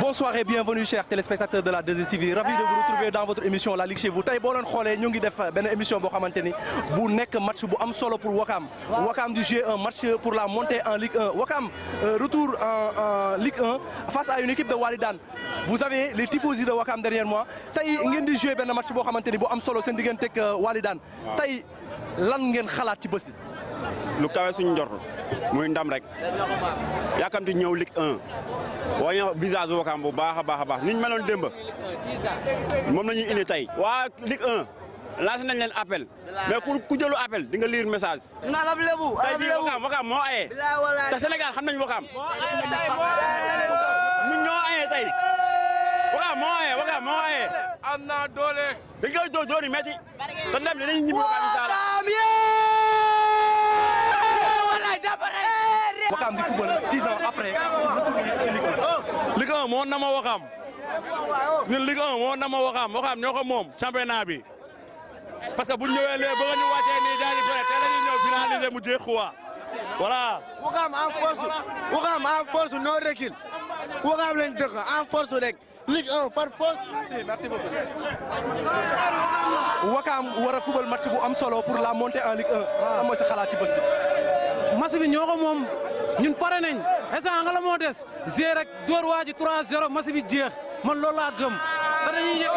Bonsoir et bienvenue chers téléspectateurs de la 2STV, ravi de vous retrouver dans votre émission La Ligue chez vous. Tay boo leen xoolee ñu ngi def benn émission boo xamante ni bu nekk match bu am solo pour Wakam. Wakam di jouer un match pour la montée en Ligue 1. Wakam retour en Ligue 1 face à une équipe de Walidane. Vous avez les tifosi de Wakam derrière moi. Tay ngeen di jouer benn match boo xamante ni bu am solo seen digganteeg Walidane. Tay lan ngeen xalaat ci bés bi. lu kawe suñu njort muy ndam rek yàkkamti ñëw Ligue 1 waaye visage Wakam bu baax a baax ni ñu meloon démb moom la ñuy indi tey. waa Ligue 1 lancé nañ leen appel mais ku jëlu appel di nga lire message. tey jii Wakam moo aye te Sénégal xam nañ Wakam ñun ñoo aye tey Wakam moo aye am naa doole. dañ koy dóor yi métti te ndam li dañuy ñibbi Wakam incha allah. Wakam di football 6 ans après retourné ci Ligue 1. Ligue 1 moo nama Wakam ñun Ligue 1 moo nama Wakam ñoo ko moom championnat bi parce que bu ñu ñëwee léegi bëgg ñu wàccee nii daal di bëre te la ñuy ñëw finaliser mu jeex quoi voilà. Wakam en force no recul Wakam lañ dëkk en force rek Ligue 1 par force. Merci beaucoup. Wakam war a football match bu am solo pour la montée en Ligue 1 am mooy sa xalaat ci bés bi. match bi ñoo ko moom ñun pare nañ instant nga la moo des gérer rek door waa ji 3-0 match bi jeex man loolu laa gëm te dañuy yegg.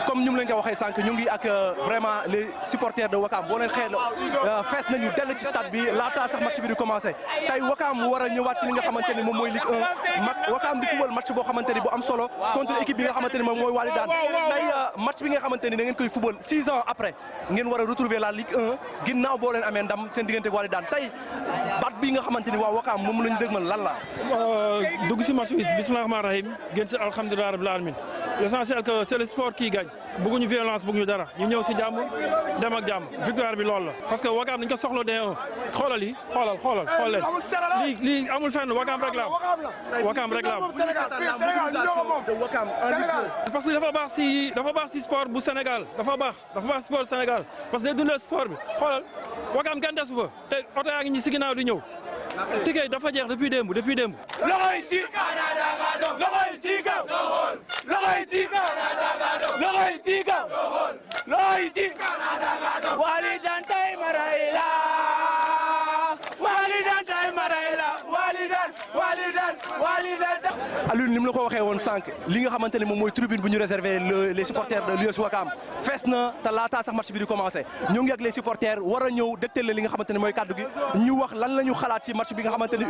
comme ñu leen ko waxee sànq ñu ngi ak vraiment les supporters de Wakam boo leen fees nañu dell ci stade bi laata sax match bi di commencé tey Wakam war a ñëwaat ci li nga xamante ni moom mooy Ligue 1 Wakam di football match boo xamante ni bu am solo contre équipe bi nga xamante ni moom mooy Walidane tey match bi nga xamante ni da ngeen koy football 6 ans après ngeen war a retrouver la Ligue 1 ginnaaw boo leen amee ndam seen diggante Walidane tey bat bi nga xamante ni waa Wakam moom la ñu dëgmal lan la. dugg si match bi bismillah rahmaan rahim gën si alhamdulilah rabbil alamin l'essentiel que c'est le sport qui gagne bëgguñu violence bëgguñu dara ñu ñëw si jàmm dem ak jàmm victoire bi loolu la parce que Wakam dañ ko soxla D1 xoolal yi xoolal lii amul fenn Wakam rek la am Wakam rek la am parce que dafa baax si sport bu Sénégal dafa baax sport Sénégal parce que day dundal sport bi xoolal Wakam kenn desu fa te oto yaa ngi ñi si ginnaaw di ñëw ticket dafa jeex depuis démb loxoy ci loxoy ci kaw loxoy ci kaw loxoy ci kaw loxoy ci Walidane tay marayla Walidane Alioune ni mu la ko waxee woon sànq li nga xamante ne moom mooy tribune bu ñu réservé les supporters de l'US Wakam fees na te laataa sax match bi di commencé ñu ngi ak les supporters war a ñëw dégtal li nga xamante ne mooy kaddu gi ñu wax lan la ñu xalaat ci match bi nga xamante ne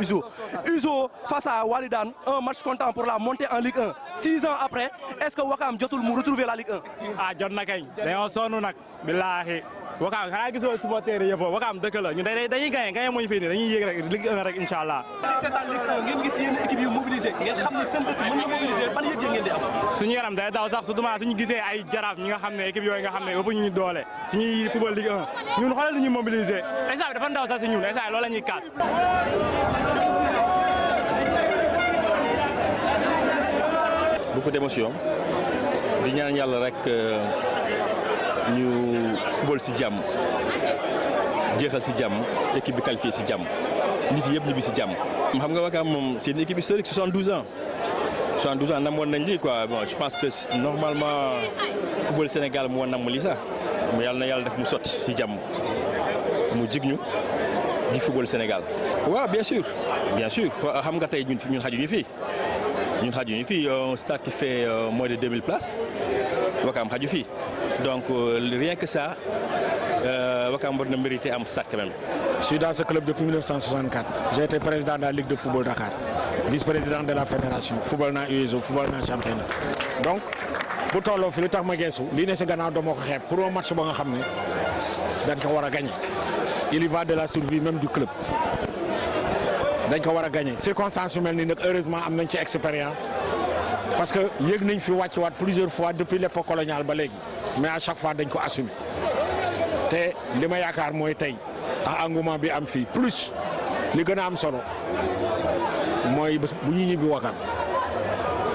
Uzo face à Walidane un match comptant pour la montée en Ligue 1 6 ans après est-ce que Wakam jotul mu retrouver la Ligue 1. jot na kañ dañoo sonn nag billaahi Wakam xanaa gisoo supporter yëpp Wakam dëkk la ñu dañuy gagné muñu fii nii dañuy yéeg rek Ligue 1 rek incha allah. seetaan Ligue 1 ngeen gis yenn équipe yu mobilisé ngeen xam ne seen dëkk mën na mobiliser ban yëg-yëg ngeen di am. suñu yaram day daw sax surtout suñu gisee ay jaraaf ñi nga xam ne équipe yooyu nga xam ne ëpp ñu doole suñuy football Ligue 1 ñun xoolal lu ñuy mobiliser instant bi dafa ndaw sax si ñun instant loolu la ñuy kaas. beaucoup d'émotion di ñaan yàlla rek ñu football si jàmm jeexal si jàmm équipe bi qualifié si jàmm nit yëpp ñibbi si jàmm. xam nga Wakam moom c'est une équipe historique 72 ans namoon nañ lii quoi bon je pense que normalement football Sénégal moo namm lii sax yàlla na yàlla def mu sotti si jàmm mu jig ñu di football Sénégal. waaw bien sûr xam nga tey ñun xajuñu fii. Un stade qui fait moins de 2000 places Wakam xaju fii donc rien que ça Wakam war na mériter am stade quand même. Je suis dans ce club depuis 1964. J'ai été président de la Ligue de football Dakar, vice-président de la fédération, football naa USO, football naa championnat. Donc bu tolloo fi lu tax ma geesu lii ne si gannaaw dama ko xeeb pour un match ba nga xam ne dañ ko war a gagner. Il y va de la survie même du club. dañ ko war a gagner circonstances yu mel nii nag heureusement am nañ ci expérience parce que yéeg nañ fi wàcc plusieurs fois depuis l'époque coloniale ba léegi mais à chaque fois dañ ko assumer te li ma yaakaar mooy tey ak engouement bi am fii plus li gën a am solo mooy bu ñu ñibbi Wakam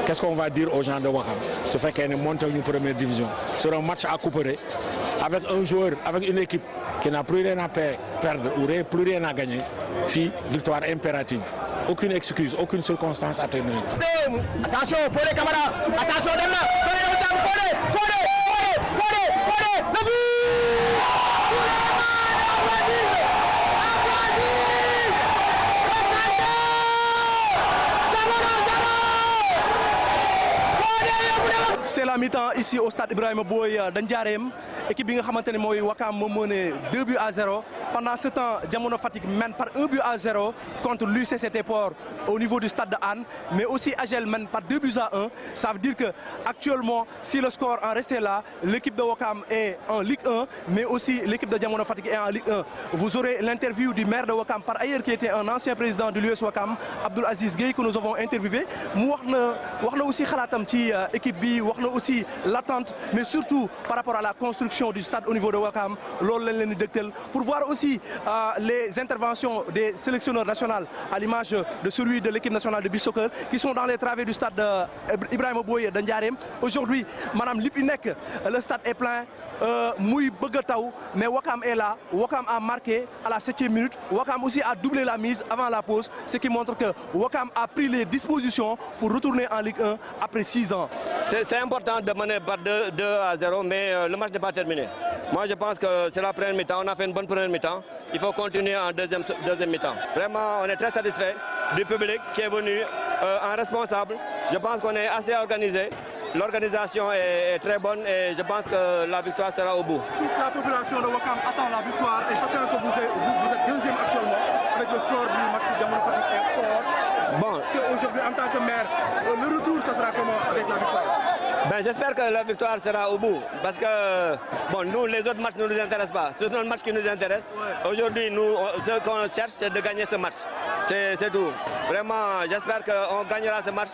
qu'est-ce qu'on va dire aux gens de Wakam su fekkee ne monté ñu première division sur un match à couper avec un joueur avec une équipe qui n'a plus rien à perdre ou plus rien à gagner, victoire impérative. Aucune excuse, aucune circonstance atténuante. Attention, Fodé Camara, attention, donne-la, Fodé, le but! C'est la mi-temps ici au stade Ibrahima Boye de Ndiarème. Équipe bi nga xamante ne mooy Ouakam moo mené 2-0. Pendant ce temps, Jamono Fatick mène par 1-0 contre l'UCCT Port au niveau du stade de Hann. Mais aussi AGEL mène par 2-1. Ça veut dire que actuellement, si le score en restait là, l'équipe de Ouakam est en Ligue 1, mais aussi l'équipe de Jamono Fatick est en Ligue 1. Vous aurez l'interview du maire de Ouakam, par ailleurs qui était un ancien président de l'US Ouakam, Abdoul Aziz Gueye, que nous avons interviewé. Mu wax na aussi xalaatam ci équipe bi, wax na aussi l'attente, mais surtout par rapport à la construction du stade au niveau de Ouakam, loolu lañ leen di dégtal pour voir aussi les interventions des sélectionneurs nationaux à l'image de celui de l'équipe nationale de beach soccer qui sont dans les travées du stade Ibrahima Boye de Ndiarème. Aujourd'hui maanaam li fi nekk le stade est plein muy bëgg a taw mais Ouakam est là. Ouakam a marqué à la 7e minute. Ouakam aussi a doublé la mise avant la pause, ce qui montre que Ouakam a pris les dispositions pour retourner en Ligue 1 après 6 ans. C'est important de mener par 2-0, mais le match n'est pas terminé. Moi, je pense que c'est la première mi-temps. On a fait une bonne première mi-temps. Il faut continuer en deuxième mi-temps. Vraiment, on est très satisfait du public qui est venu en responsable. Je pense qu'on est assez organisé. L'organisation est très bonne et je pense que la victoire sera au bout. Toute la population de Ouakam attend la victoire et sachant que vous êtes deuxième actuellement avec le score du match Jamono Fatick et Port. Bon. Est-ce qu'aujourd'hui, en tant que maire, le retour, ça sera comment avec la victoire? Ben, j'espère que la victoire sera au bout parce que bon, nous, les autres matchs ne nous intéressent pas. C'est notre match qui nous intéresse. Ouais. Aujourd'hui, ce qu'on cherche, c'est de gagner ce match. C'est tout. Vraiment, j'espère qu'on gagnera ce match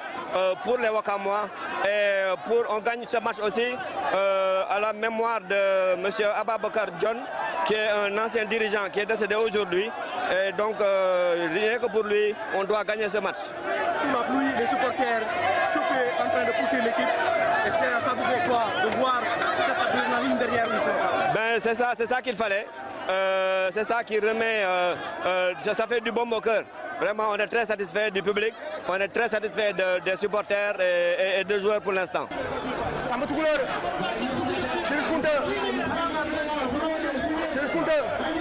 pour les Ouakamois et on gagne ce match aussi à la mémoire de M. Ababakar John, qui est un ancien dirigeant qui est décédé aujourd'hui. Et donc, rien que pour lui, on doit gagner ce match. Sous la pluie, les supporters chauffés en train de pousser l'équipe. Et ça vous fait quoi de voir cette adrénaline derrière nous? Ben, c'est ça qu'il fallait. C'est ça qui remet, ça fait du bon au cœur. Vraiment, on est très satisfait du public, on est très satisfait des supporters et des joueurs pour l'instant.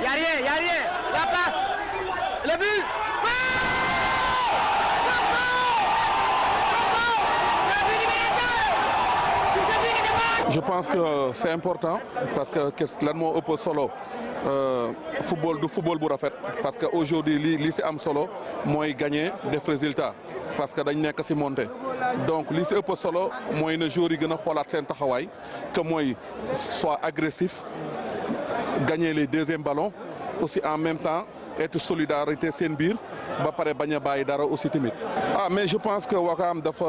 Y'a rien, la place, le but. Je pense que c'est important parce que lan moo ëpp solo football du football bu rafet parce que aujourd'hui li ci am solo mooy gagner def résultat parce que dañ nekk ci montée donc li ci ëpp solo mooy na joueurs yi gën a xoolaat seen taxawaay que mooy soit agressif gagner les deuxièmes ballons aussi en même temps être solidarité seen biir ba pare bañ a bàyyi dara aussi tamit. Mais je pense que Ouakam dafa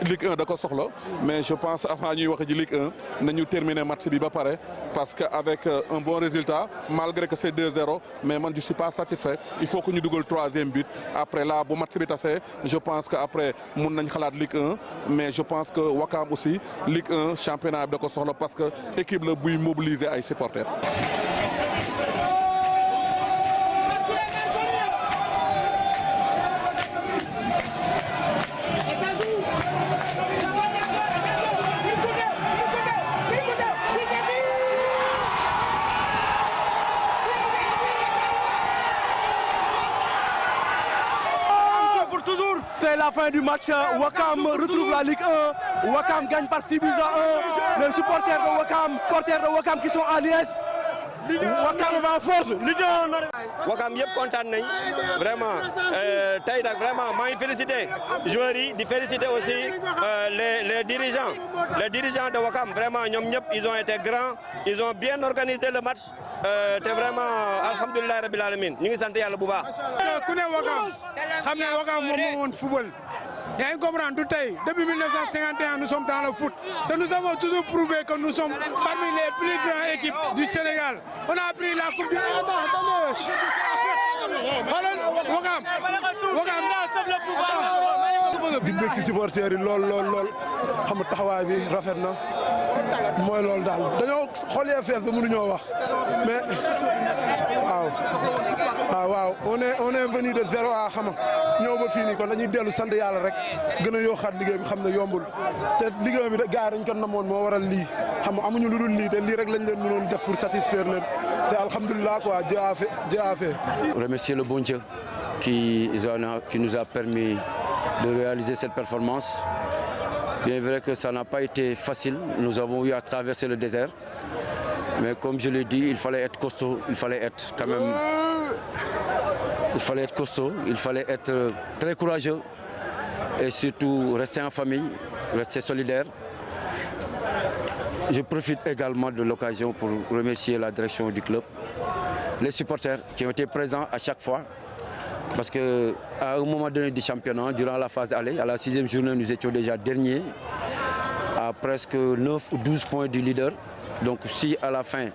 Ligue 1 da ko soxla mais je pense avant ñuy wax ji Ligue 1 nañu terminer match bi ba pare parce que avec un bon résultat malgré que c'est 2-0 mais man je suis pas satisfait. Il faut que ñu dugal 3e but après là bu match bi tasee je pense que après mun nañ xalaat Ligue 1 mais je pense que Ouakam aussi Ligue 1 championnat bi da ko soxla parce que équipe la buy mobiliser ay supporters. C'est la fin du match. Ouakam retrouve la Ligue 1. Ouakam gagne par 6-1. Les supporters de Ouakam qui sont en liesse. Ouakam va en force. Ligue 1. Ouakam yëpp kontaan nañ vraiment tey nag vraiment maa ngi féliciter joueurs yi di féliciter aussi les dirigeants de Ouakam vraiment ñoom ñëpp ils ont été grands ils ont bien organisé le match te vraiment alhamdulilah rabbil alamin ñu ngi sant yàlla bu baax. ku ne Ouakam xam ne Ouakam moom moo woon football yaa ngi comprendre du tey depuis 1951 nous sommes dans le foot te nous avons toujours prouvé que nous sommes parmi les plus grandes équipes du Sénégal. On a pris la coupe du Ouakam di bëgg ci supporters yi lool xam nga taxawaay bi rafet na mooy loolu daal dañoo xool yee fees ba mënuñoo wax mais waaw on est venu de zéro à xama ñëw ba fii nii kon dañuy dellu sant yàlla rek gën a yokkaat liggéey bi xam ne yombul te liggéey bi gars yi dañ ko namoon moo waral lii xam nga amuñu lu dul lii te lii rek lañ leen mënoon def pour satisfaire leen te alhamdulilah quoi Dieu a fait. Remercier le bon Dieu qui nous a permis de réaliser cette performance. Bien vrai que ça n'a pas été facile, nous avons eu à traverser le désert, mais comme je l'ai dit, il fallait être costaud, il fallait être quand même, il fallait être costaud, il fallait être très courageux et surtout rester en famille, rester solidaire. Je profite également de l'occasion pour remercier la direction du club, les supporters qui ont été présents à chaque fois. Parce qu'à un moment donné du championnat, durant la phase aller, à la 6e journée, nous étions déjà derniers, à presque 9 ou 12 points du leader. Donc si à la fin,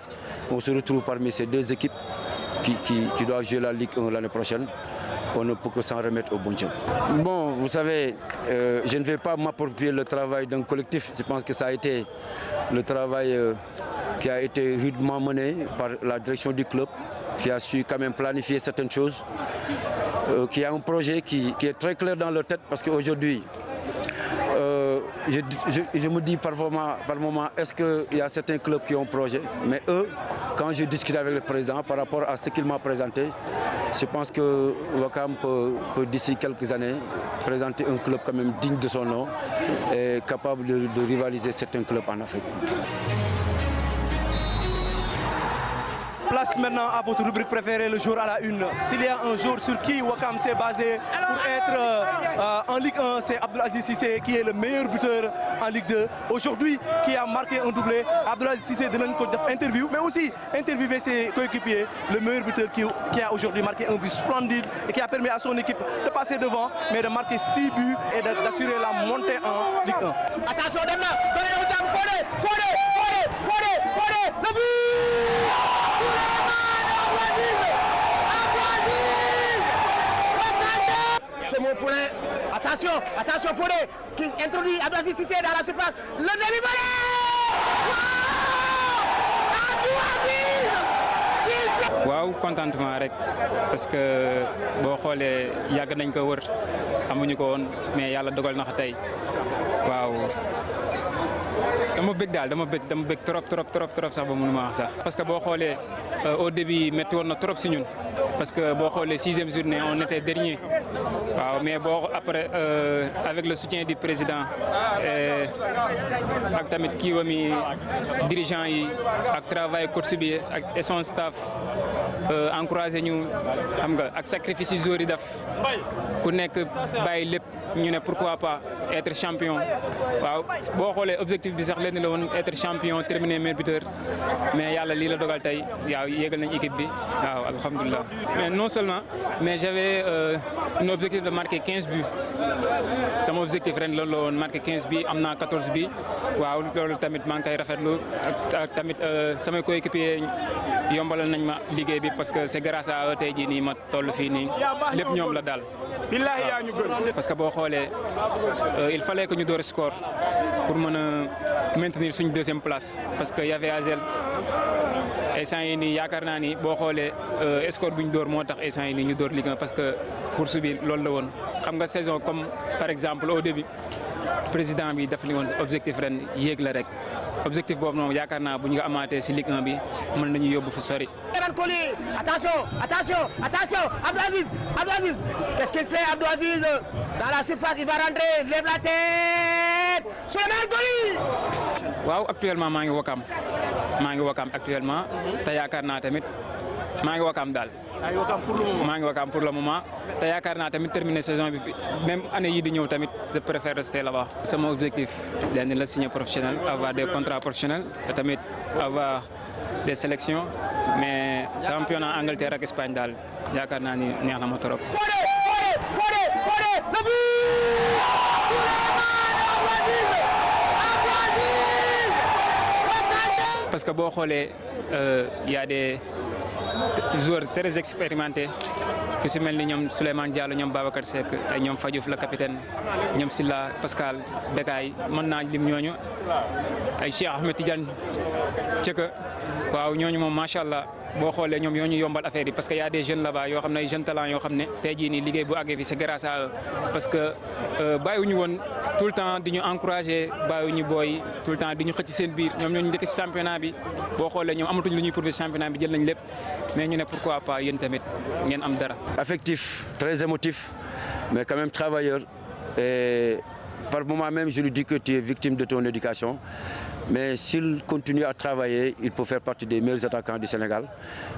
on se retrouve parmi ces deux équipes qui doivent jouer la Ligue 1 l'année prochaine, on ne peut que s'en remettre au bon Dieu. Bon, vous savez, je ne vais pas m'approprier le travail d'un collectif. Je pense que ça a été le travail qui a été rudement mené par la direction du club, qui a su quand même planifier certaines choses, qui a un projet qui est très clair dans leur tête parce qu'aujourd'hui, je me dis par moment, est-ce qu'il y a certains clubs qui ont un projet, mais eux, quand je discute avec le président par rapport à ce qu'il m'a présenté, je pense que Ouakam peut d'ici quelques années présenter un club quand même digne de son nom et capable de rivaliser certains clubs en Afrique. Place maintenant à votre rubrique préférée, le jour à la une. S'il y a un jour sur qui Ouakam s'est basé pour être en Ligue 1, c'est Abdoulaziz Cissé qui est le meilleur buteur en Ligue 2. Aujourd'hui, qui a marqué un doublé. Abdoulaziz Cissé de l'interview, mais aussi interviewer ses coéquipiers. Le meilleur buteur qui a aujourd'hui marqué un but splendide et qui a permis à son équipe de passer devant, mais de marquer 6 buts et d'assurer la montée en Ligue 1. Attention, le but! C'est mon poulain. Attention Fodé qui introduit Abdoulaziz Cissé dans la surface. Le demi-volée! waaw contentement rek parce que boo xoolee yàgg nañ ko wër amuñu ko woon mais yàlla dogal na ko tey waaw. dama bëgg trop sax ba mënuma wax sax parce que boo xoolee au début métti woon na trop si ñun parce que boo xoolee 6e journée on était dernier waaw mais après avec le soutien du président ak tamit kii wami dirigeant yi ak travail coach bi et son staff encouragé ñu xam nga ak sacrifice yi joueurs yi def ku nekk bàyyi lépp ñu ne pourquoi pas être champion waaw boo xoolee objectif bi sax leen la woon être champion terminer meilleur buteur mais yàlla lii la dogal tey waaw yéegal nañ équipe bi waaw alhamdulilah. mais non seulement mais j'avais un objectif de marquer 15 buts sama objectif ren loolu la woon marquer 15 buts am naa 14 buts waaw loolu tamit maa ngi koy rafetlu ak tamit samay coéquipier yombalal nañ ma liggéey bi parce que c'est grâce à eux tey jii nii ma toll fii nii lépp ñoom la daal. parce que boo xoolee il fallait que ñu door score pour mën a maintenir suñu 2e place parce que y avait Azel instant yi nii yaakaar naa ni boo xoolee score bu ñu door moo tax instant yi nii ñu door Ligue 1 parce que course bi loolu la woon xam nga saison comme par exemple au début président bi daf li woon objectif ren yéeg la rek objectif boobu noonu yaakaar naa bu ñu ko amaatee si Ligue 1 bi mën nañu yóbbu fu sori. Attention, Abdoulaziz, qu'est-ce qu'il fait Abdoulaziz dans la surface, il va rentrer, il lève la tête, Souleymane Coly. waaw actuellement maa ngi Ouakam actuellement te yaakaar naa tamit maa ngi Ouakam daal. maa ngi Ouakam pour le moment te yaakaar naa tamit terminer saison bi même année yi di ñëw tamit je préfère rester là-bas. sama objectif lenn la signer professionnel avoir des contrats professionnels te tamit avoir des sélections mais championnat Angleterre ak Espagne daal yaakaar naa ni neex na ma trop. parce que boo xoolee y a des joueurs très expérimentés ku si mel ni ñoom Souleymane Diallo ñoom Babacar Seck ay ñoom Fadiouf la capitaine ñoom Silla Pascal Bekay mën naa lim ñooñu ay Cheikh Ahmed Tidiane Cëkka waaw ñooñu moom macha allah boo xoolee ñoom yoo ñu yombal affaire yi parce que y a des jeunes là-bas yoo xam ne ay jeunes talents yoo xam ne tey jii nii liggéey bu àggee fi c'est grâce à eux parce que bàyyiwuñu woon tout le temps di ñu encourager bàyyiwuñu booy tout le temps di ñu xëcc seen biir ñoom ñoo ñu njëkk ci championnat bi boo xoolee ñoom amatuñ lu ñuy prouver ci championnat bi jël nañ lépp mais ñu ne pourquoi pas yéen tamit ngeen am dara. Affectif, très émotif, mais quand même travailleur. Et par moment même, je lui dis que tu es victime de ton éducation. Mais s'il continue à travailler, il peut faire partie des meilleurs attaquants du Sénégal.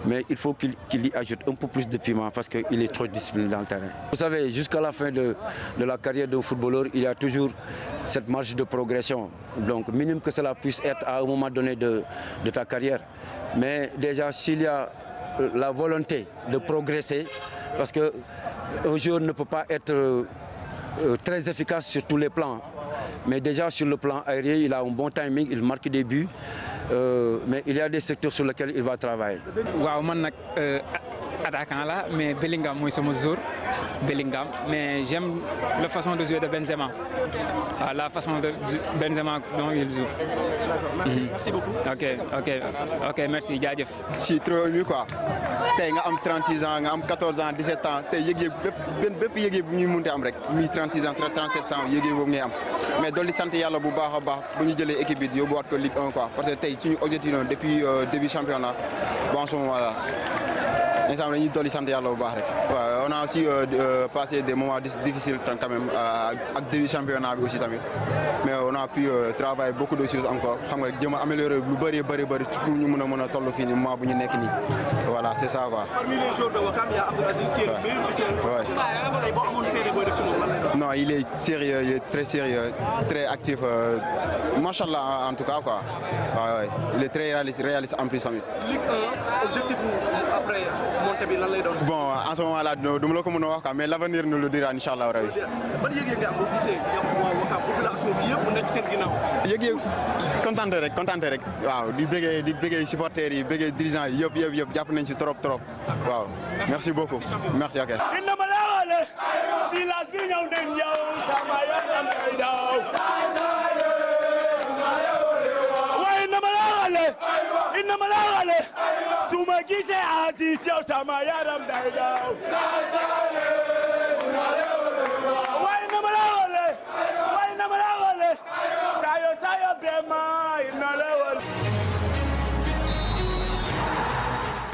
Mais il faut qu'il y ajoute un peu plus de piment parce qu'il est trop discipliné dans le terrain. Vous savez, jusqu'à la fin de la carrière d'un footballeur, il y a toujours cette marge de progression. Donc, minimum que cela puisse être à un moment donné de ta carrière. Mais déjà, s'il y a la volonté de progresser, parce qu'un joueur ne peut pas être très efficace sur tous les plans. Mais déjà sur le plan aérien, il a un bon timing, il marque des buts, mais il y a des secteurs sur lesquels il va travailler. waaw man nag attaquant là, mais Bellingham mooy sama joueur Bellingham, mais j'aime la façon de jouer de Benzema. La façon de Benzema dont il joue. Merci beaucoup. Ok, merci, jaajëf. Je suis trop ému quoi. Tey nga am 36 ans nga am 14 ans 17 ans tey yëg-yëg bépp yëg-yëg bu ñuy mënti am rek mi 36 ans 37 ans yëg-yëg boobu ngay am mais dolli sant yàlla bu baax a baax bu ñu jëlee équipe bi yóbbuwaat ko Ligue 1 quoi parce que tey suñu objectif noonu depuis début championnat bon en ce moment là instant dañuy dolli sant yàlla bu baax rek. waaw on a aussi passé des moments difficiles quand même ak début championnat bi aussi tamit mais on a pu travailler beaucoup de choses encore xam nga rek jëm a améliorer lu bëri pour ñu mën a toll fii nii moment bu ñu nekk nii voilà c'est ça quoi. Parmi les joueurs de Ouakam, il y a Abdou Aziz qui est le meilleur buteur. Non, il est sérieux, il est très sérieux, très actif. Machallah en tout cas quoi. Ouais. Il est très réaliste en plus tamit. Ligue 1, objectif après monter bi lan lay doon. Bon, en ce moment là, du ma la ko mën a wax quoi, mais l'avenir nous le dira inchallah rabi. Ban yëg-yëg nga am boo gisee waa Ouakam population bi yëpp nekk seen ginnaaw. Yëg-yëg kontaan rek waaw di bëggee supporters yi bëggee dirigeants yi yëpp jàpp nañ ci trop waaw. Merci beaucoup. Merci ok. Suma gisee Aziz yow sama yaram day daw way na ma la wale sayo bema ina la wale.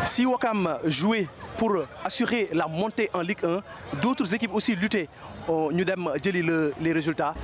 Si Ouakam jouait pour assurer la montée en Ligue 1, d'autres équipes aussi luttaient. Ñu dem jëli les résultats.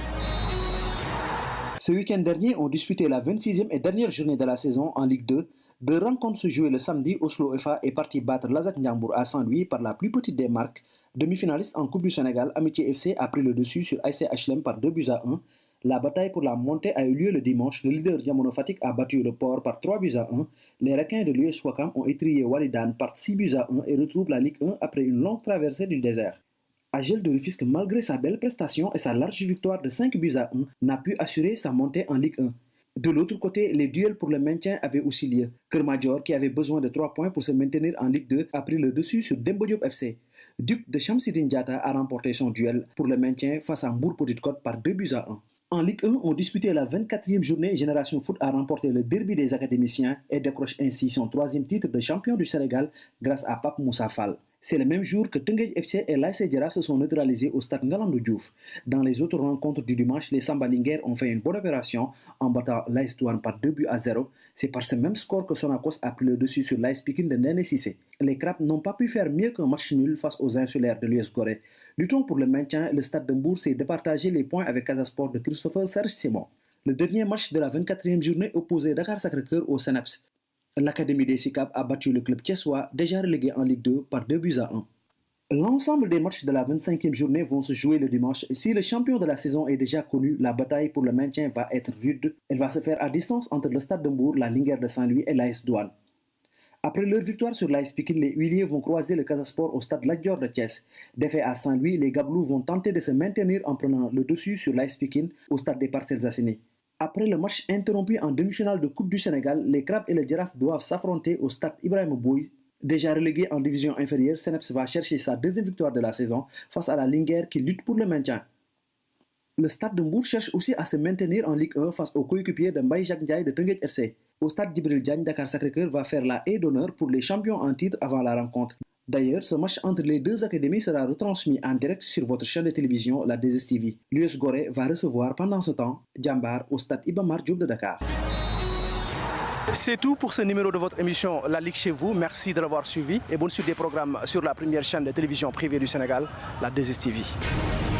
Ce week-end dernier, on disputait la 26e et dernière journée de la saison en Ligue 2. Deux rencontres se jouaient le samedi. Oslo FA est parti battre Lazak Ndiambour à Saint-Louis par la plus petite des marques. Demi-finaliste en Coupe du Sénégal, Amitié FC a pris le dessus sur ASC HLM par 2-1. La bataille pour la montée a eu lieu le dimanche. Le leader Diamono Fatick a battu le Port par 3-1. Les requins de l'US Ouakam ont étrié Walidane par 6-1 et retrouvent la Ligue 1 après une longue traversée du désert. AGEL de Rufisque, malgré sa belle prestation et sa large victoire de 5-1, n'a pu assurer sa montée en Ligue 1. De l'autre côté, les duels pour le maintien avaient aussi lieu. Kermadior, qui avait besoin de 3 points pour se maintenir en Ligue 2, a pris le dessus sur Demba Diop FC. Duc de Chamsidine Diatta a remporté son duel pour le maintien face à Mbour Petite Côte par 2-1. En Ligue 1, on disputait la 24e journée. Génération Foot a remporté le derby des académiciens et décroche ainsi son 3e titre de champion du Sénégal grâce à Pape Moussa Fall. C'est le même jour que Teungueth FC et l'ASC Jaraaf se sont neutralisés au stade Ngalandou Diouf. Dans les autres rencontres du dimanche, les Samba Linguère ont fait une bonne opération en battant l'AS Douanes par 2-0. C'est par ce même score que Sonacos a pris le dessus sur l'AS Pikine de Néné Cissé. Les Crabes n'ont pas pu faire mieux qu'un match nul face aux insulaires de l'US Gorée. Luttons pour le maintien, le stade de Mbour s'est départagé les points avec Casa Sport de Christopher Serge Simon. Le dernier match de la 24e journée opposait Dakar Sacré-Cœur au Seneps. L'Académie des SICAP a battu le club thiessois, déjà relégué en Ligue 2 par 2-1. L'ensemble des matchs de la 25e journée vont se jouer le dimanche. Si le champion de la saison est déjà connu, la bataille pour le maintien va être rude. Elle va se faire à distance entre le Stade de Mbour, la Linguère de Saint-Louis et l'AS Douanes. Après leur victoire sur l'AS Pikine, les Huiliers vont croiser le Casa Sport au stade Lat Dior de Thiès. Défait à Saint-Louis, les Gablous vont tenter de se maintenir en prenant le dessus sur l'AS Pikine au stade des Parcelles Assainies. Après le match interrompu en demi-finale de Coupe du Sénégal, les Crabes et le Jaraaf doivent s'affronter au stade Ibrahima Boye Déjà relégué en division inférieure, Seneps va chercher sa deuxième victoire de la saison face à la Linguère qui lutte pour le maintien. Le Stade de Mbour cherche aussi à se maintenir en Ligue 1 face aux coéquipiers de Mbaye Jacques Ndiaye de Teungueth FC. Au Stade Djibril Diagne, Dakar Sacré-Cœur va faire la haie d'honneur pour les champions en titre avant la rencontre. D'ailleurs, ce match entre les deux académies sera retransmis en direct sur votre chaîne de télévision, la 2STV. L'US Gorée va recevoir pendant ce temps Djambar au Stade Iba Mar Diop de Dakar. C'est tout pour ce numéro de votre émission La Ligue chez vous. Merci de l'avoir suivi et bonne suite des programmes sur la première chaîne de télévision privée du Sénégal, la 2STV.